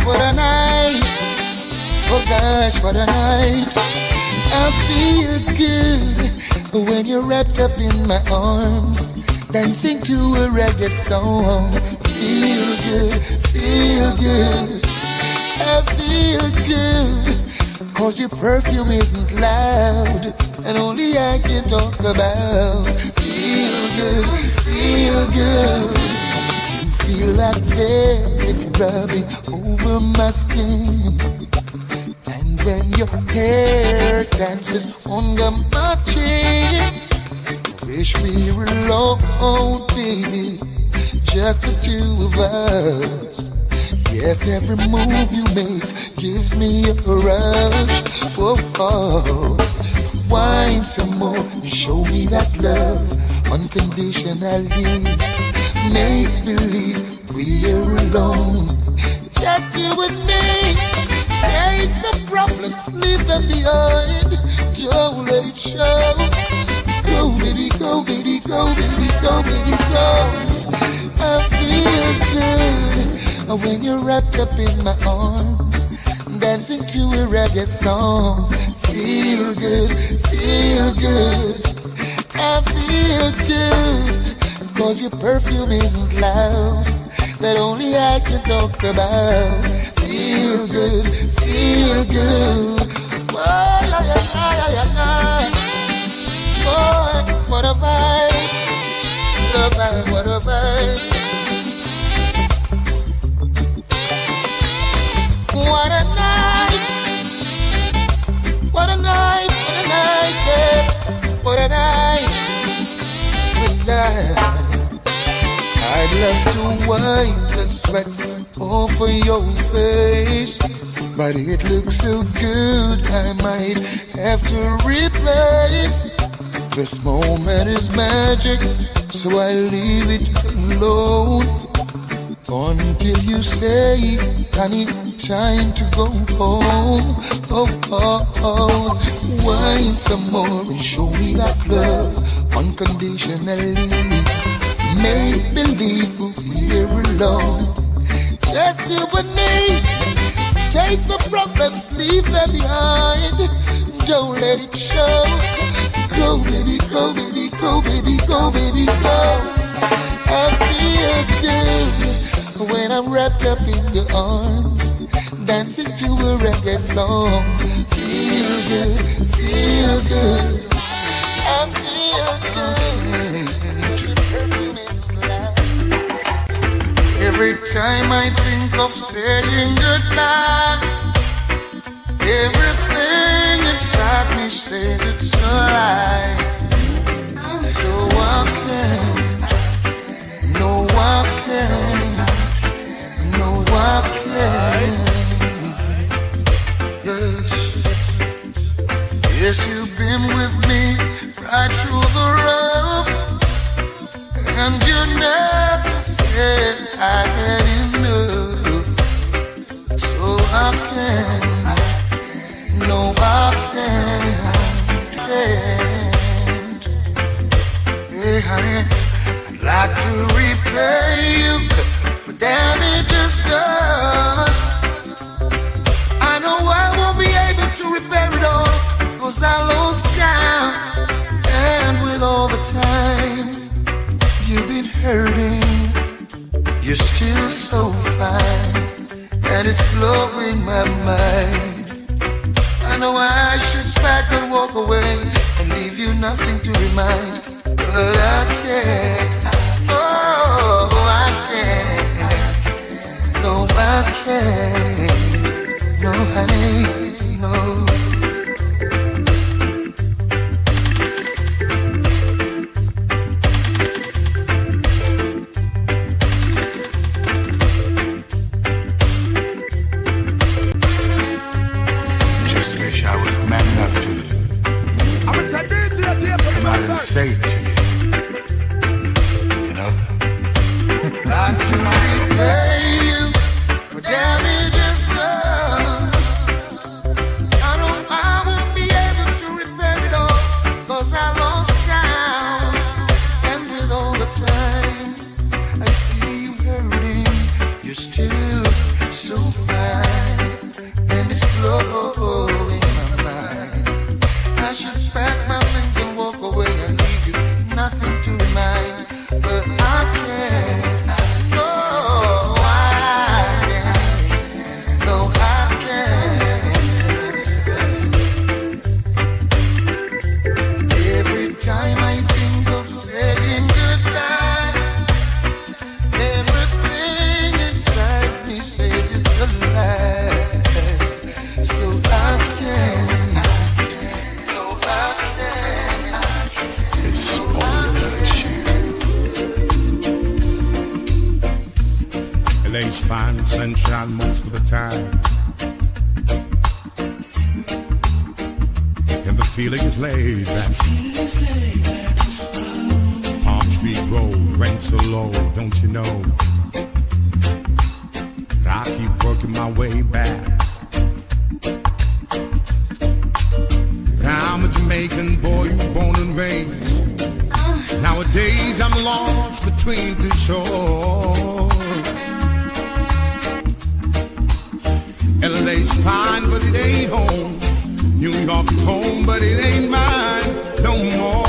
what a night. Oh gosh, what a night. I feel good when you're wrapped up in my arms, dancing to a reggae song. Feel good, feel good. I feel good, cause your perfume isn't loud, and only I can talk about. Feel good, feel good. You feel like velvet rubbing over my skin, and when your hair dances under my chin, wish we were alone, baby, just the two of us. Yes, every move you make gives me a rush. Oh, oh. Wine some more, show me that love unconditionally. Make believe we're alone, just you and me. Take the problems, leave them behind. Don't let it show. Go, baby, go, baby, go, baby, go, baby, go. I feel good when you're wrapped up in my arms, dancing to a reggae song. Feel good, feel good. I feel good, cause your perfume isn't loud, that only I can talk about. Feel good, feel good. Oh, yeah, yeah, yeah, yeah, yeah. Boy, what a vibe. What a vibe, what a vibe. What a night. What a night, what a night, yes. What a night. I'd love to wipe the sweat off of your face, but it looks so good I might have to replace. This moment is magic, so I leave it alone until you say, honey, time to go home. Oh, oh, oh. Wine some more and show me that love unconditionally. Make believe we're alone, just you and me. Take the problems, leave them behind. Don't let it show. Go, baby, go, baby, go, baby, go, baby, go. I feel good when I'm wrapped up in your arms, dancing to a reggae song. Feel good, feel good. I feel good. Every time I think of saying goodbye, everything inside me says it's a lie. So I can't, no I can't, no I can't. Yes, yes, you've been with me right through the rough, and you never said I had enough. So I can't, no I can't. Hey honey, I'd like to repay you for damages done. I know I won't be able to repair it all, cause I lost count. And with all the time you've been hurting, you're still so fine, and it's blowing my mind. I know I should back and walk away and leave you nothing to remind, but I can't. No, I can't. No, I can't. No, honey, no. Come out and say it to you, you know. Not to repay you for damages done. I know I won't be able to repair it all, cause I lost count. And with all the time I see you hurting, you're still so fine. LA's fine, sunshine most of the time, and the feeling is laid back. Palm Tree Road, rent so low, don't you know? I keep working my way back. I'm a Jamaican boy, you born and raised. Nowadays I'm lost between two shores. LA's fine, but it ain't home. New York is home, but it ain't mine no more.